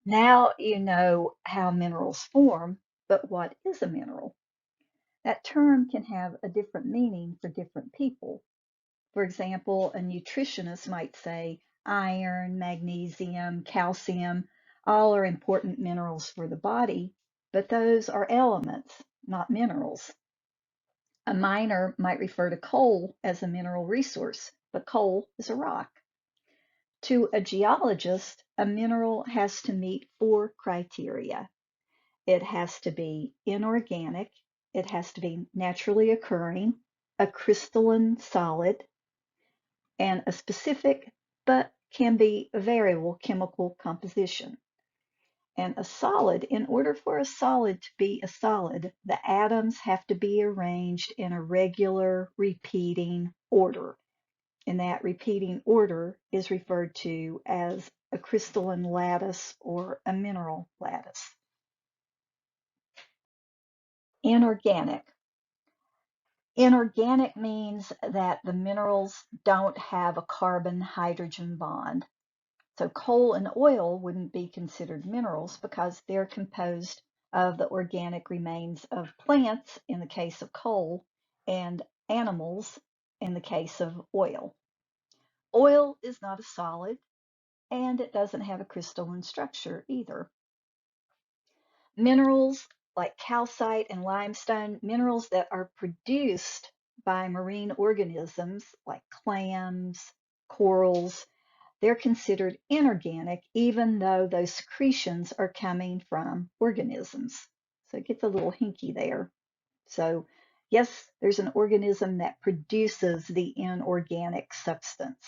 Now you know how minerals form, but what is a mineral? That term can have a different meaning for different people. For example, a nutritionist might say iron, magnesium, calcium, all are important minerals for the body, but those are elements, not minerals. A miner might refer to coal as a mineral resource, but coal is a rock. To a geologist, a mineral has to meet four criteria. It has to be inorganic, it has to be naturally occurring, a crystalline solid, and a specific but can be variable chemical composition. And a solid, in order for a solid to be a solid, the atoms have to be arranged in a regular repeating order. And that repeating order is referred to as a crystalline lattice or a mineral lattice. Inorganic. Inorganic means that the minerals don't have a carbon-hydrogen bond. So coal and oil wouldn't be considered minerals because they're composed of the organic remains of plants in the case of coal and animals in the case of oil. Oil is not a solid and it doesn't have a crystalline structure either. Minerals like calcite and limestone, minerals that are produced by marine organisms like clams, corals, they're considered inorganic even though those secretions are coming from organisms. So it gets a little hinky there. So yes, there's an organism that produces the inorganic substance.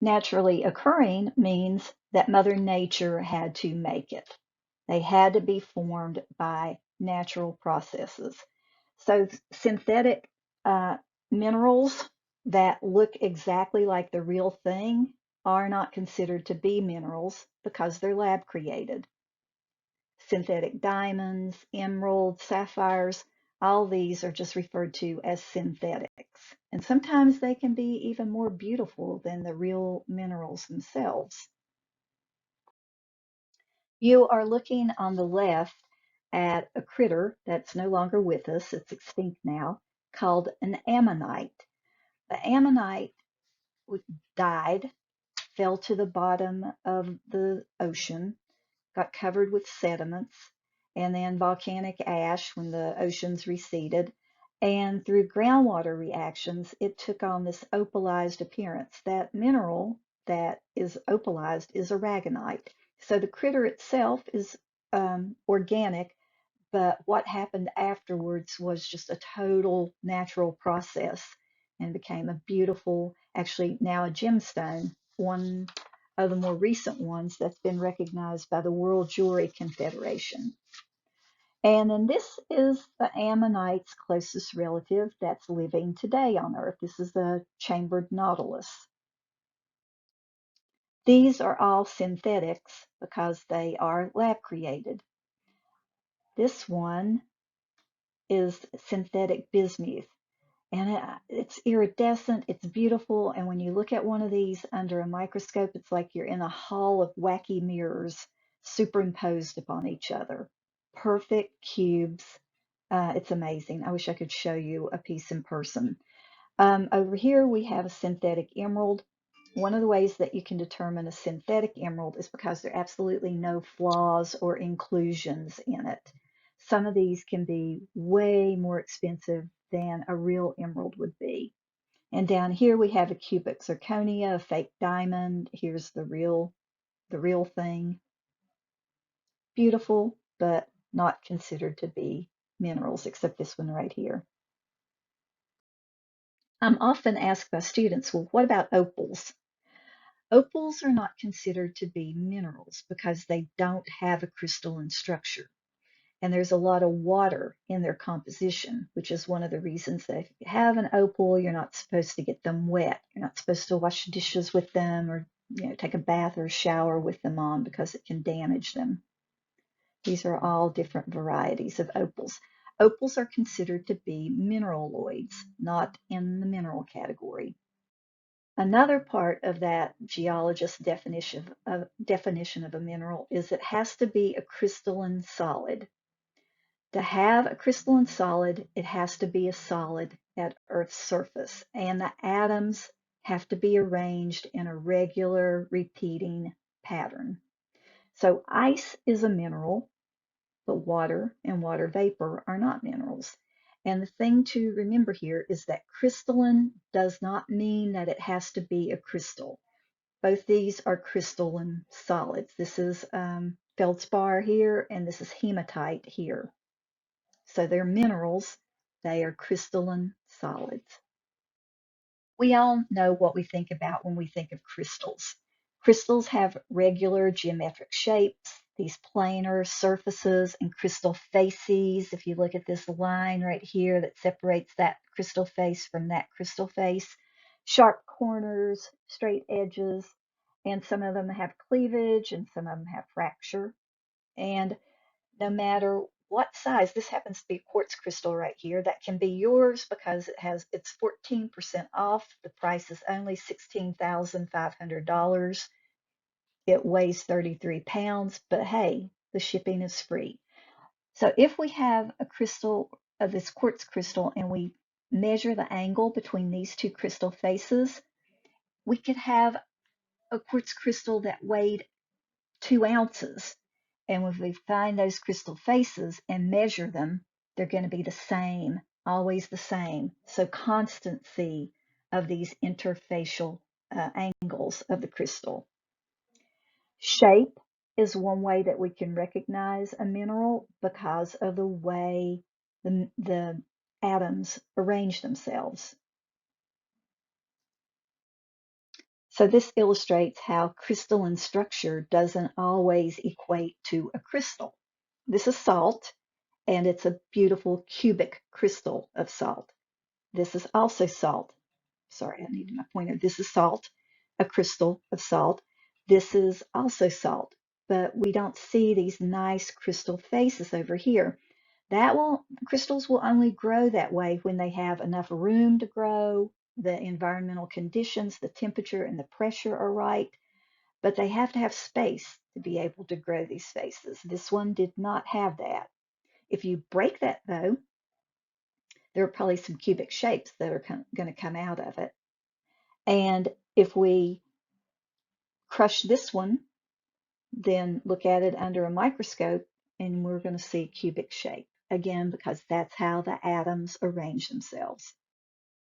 Naturally occurring means that Mother Nature had to make it. They had to be formed by natural processes. So synthetic minerals that look exactly like the real thing are not considered to be minerals because they're lab created. Synthetic diamonds, emeralds, sapphires, all these are just referred to as synthetics. And sometimes they can be even more beautiful than the real minerals themselves. You are looking on the left at a critter that's no longer with us, it's extinct now, called an ammonite. The ammonite died, fell to the bottom of the ocean, got covered with sediments, and then volcanic ash when the oceans receded. And through groundwater reactions, it took on this opalized appearance. That mineral that is opalized is aragonite. So the critter itself is organic, but what happened afterwards was just a total natural process and became a beautiful, actually now a gemstone, one of the more recent ones that's been recognized by the World Jewelry Confederation. And then this is the ammonite's closest relative that's living today on Earth. This is the chambered nautilus. These are all synthetics because they are lab created. This one is synthetic bismuth. And it's iridescent, it's beautiful, and when you look at one of these under a microscope, it's like you're in a hall of wacky mirrors superimposed upon each other. Perfect cubes. It's amazing. I wish I could show you a piece in person. Over here we have a synthetic emerald. One of the ways that you can determine a synthetic emerald is because there are absolutely no flaws or inclusions in it. Some of these can be way more expensive than a real emerald would be. And down here we have a cubic zirconia, a fake diamond. Here's the real thing. Beautiful, but not considered to be minerals, except this one right here. I'm often asked by students, well, what about opals? Opals are not considered to be minerals because they don't have a crystalline structure. And there's a lot of water in their composition, which is one of the reasons that if you have an opal, you're not supposed to get them wet. You're not supposed to wash dishes with them or take a bath or shower with them on because it can damage them. These are all different varieties of opals. Opals are considered to be mineraloids, not in the mineral category. Another part of that geologist definition of a mineral is it has to be a crystalline solid. To have a crystalline solid, it has to be a solid at Earth's surface, and the atoms have to be arranged in a regular repeating pattern. So ice is a mineral, but water and water vapor are not minerals. And the thing to remember here is that crystalline does not mean that it has to be a crystal. Both these are crystalline solids. This is feldspar here, and this is hematite here. So they're minerals. They are crystalline solids. We all know what we think about when we think of crystals. Crystals have regular geometric shapes, these planar surfaces and crystal faces. If you look at this line right here that separates that crystal face from that crystal face, sharp corners, straight edges, and some of them have cleavage and some of them have fracture. And no matter what size, this happens to be a quartz crystal right here, that can be yours because it's 14% off. The price is only $16,500. It weighs 33 pounds, but hey, the shipping is free. So if we have a crystal of this quartz crystal and we measure the angle between these two crystal faces, we could have a quartz crystal that weighed 2 ounces. And if we find those crystal faces and measure them, they're going to be the same, always the same. So constancy of these interfacial angles of the crystal. Shape is one way that we can recognize a mineral because of the way the atoms arrange themselves. So this illustrates how crystalline structure doesn't always equate to a crystal. This is salt, and it's a beautiful cubic crystal of salt. This is also salt. Sorry, I needed my pointer. This is salt, a crystal of salt. This is also salt, but we don't see these nice crystal faces over here. Crystals will only grow that way when they have enough room to grow, the environmental conditions, the temperature and the pressure are right, but they have to have space to be able to grow these faces. This one did not have that. If you break that though, there are probably some cubic shapes that are going to come out of it. And if we crush this one, then look at it under a microscope and we're going to see cubic shape. Again, because that's how the atoms arrange themselves.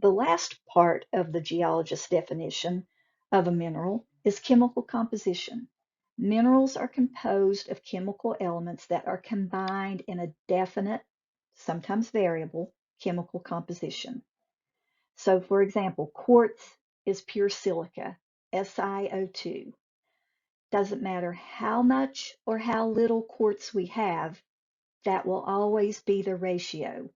The last part of the geologist's definition of a mineral is chemical composition. Minerals are composed of chemical elements that are combined in a definite, sometimes variable, chemical composition. So for example, quartz is pure silica, SiO2. Doesn't matter how much or how little quartz we have, that will always be the ratio.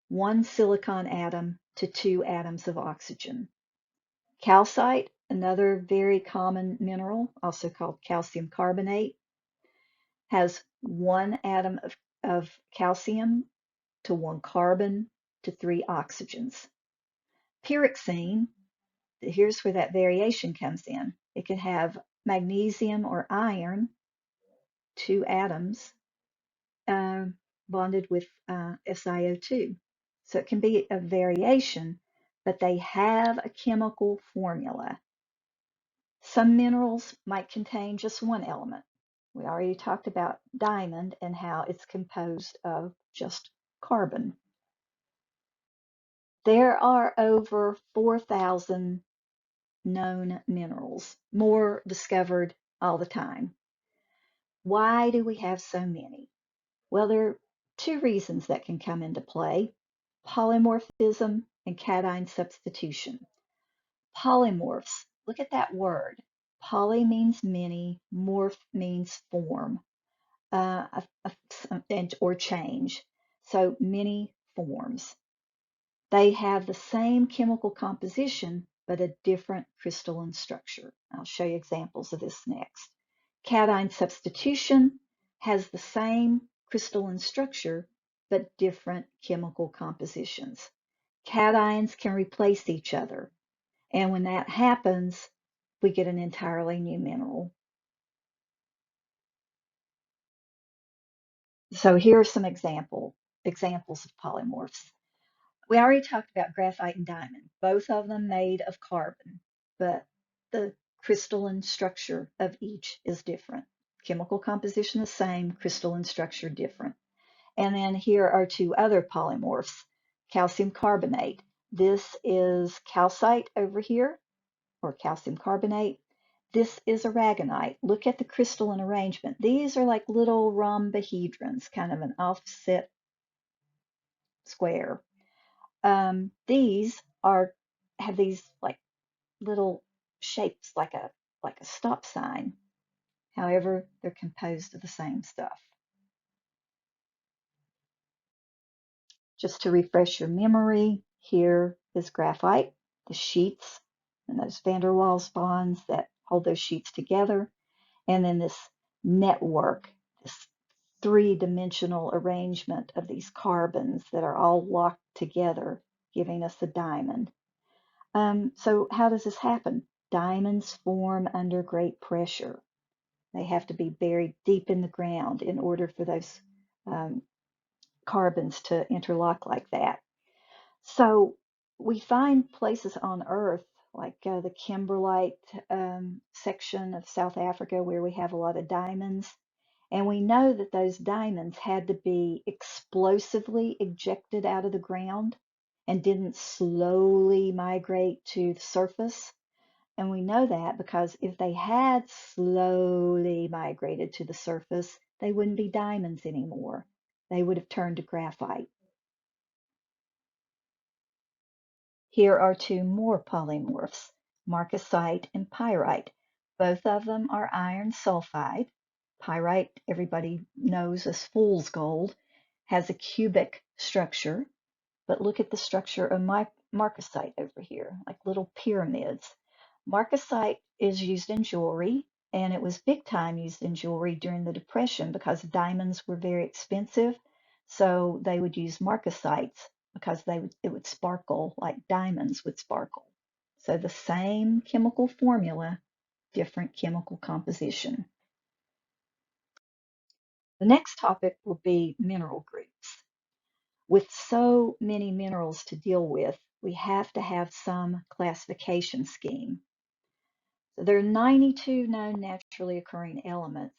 One silicon atom to 2 atoms of oxygen. Calcite, another very common mineral, also called calcium carbonate, has 1 atom of calcium to 1 carbon to 3 oxygens. Pyroxene, here's where that variation comes in. It could have magnesium or iron, 2 atoms, bonded with SiO2. So it can be a variation, but they have a chemical formula. Some minerals might contain just one element. We already talked about diamond and how it's composed of just carbon. There are over 4,000 known minerals, more discovered all the time. Why do we have so many? Well, there are 2 reasons that can come into play: polymorphism and cation substitution. Polymorphs, look at that word. Poly means many, morph means form or change. So many forms. They have the same chemical composition, but a different crystalline structure. I'll show you examples of this next. Cation substitution has the same crystalline structure, but different chemical compositions. Cations can replace each other. And when that happens, we get an entirely new mineral. So here are some examples of polymorphs. We already talked about graphite and diamond, both of them made of carbon, but the crystalline structure of each is different. Chemical composition the same, crystalline structure different. And then here are two other polymorphs. Calcium carbonate. This is calcite over here, or calcium carbonate. This is aragonite. Look at the crystalline arrangement. These are like little rhombohedrons, kind of an offset square. These are have these like little shapes like a stop sign. However, they're composed of the same stuff. Just to refresh your memory, here is graphite, the sheets, and those van der Waals bonds that hold those sheets together, and then this network, this three-dimensional arrangement of these carbons that are all locked together, giving us a diamond. So how does this happen? Diamonds form under great pressure. They have to be buried deep in the ground in order for those um, carbons to interlock like that. So we find places on Earth like the kimberlite section of South Africa where we have a lot of diamonds. And we know that those diamonds had to be explosively ejected out of the ground and didn't slowly migrate to the surface. And we know that because if they had slowly migrated to the surface, they wouldn't be diamonds anymore. They would have turned to graphite. Here are two more polymorphs, marcasite and pyrite. Both of them are iron sulfide. Pyrite, everybody knows as fool's gold, has a cubic structure, but look at the structure of marcasite over here, like little pyramids. Marcasite is used in jewelry, and it was big time used in jewelry during the Depression because diamonds were very expensive. So they would use marcasites because it would sparkle like diamonds would sparkle. So the same chemical formula, different chemical composition. The next topic will be mineral groups. With so many minerals to deal with, we have to have some classification scheme. So there are 92 known naturally occurring elements,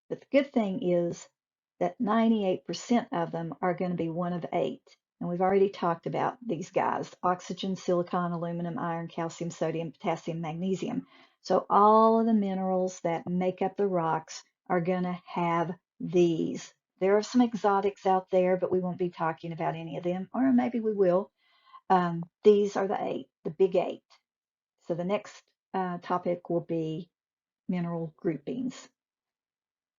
but the good thing is that 98% of them are going to be one of eight. And we've already talked about these guys: oxygen, silicon, aluminum, iron, calcium, sodium, potassium, magnesium. So all of the minerals that make up the rocks are going to have these. There are some exotics out there, but we won't be talking about any of them, or maybe we will. These are the eight, the big eight. So the next topic will be mineral groupings.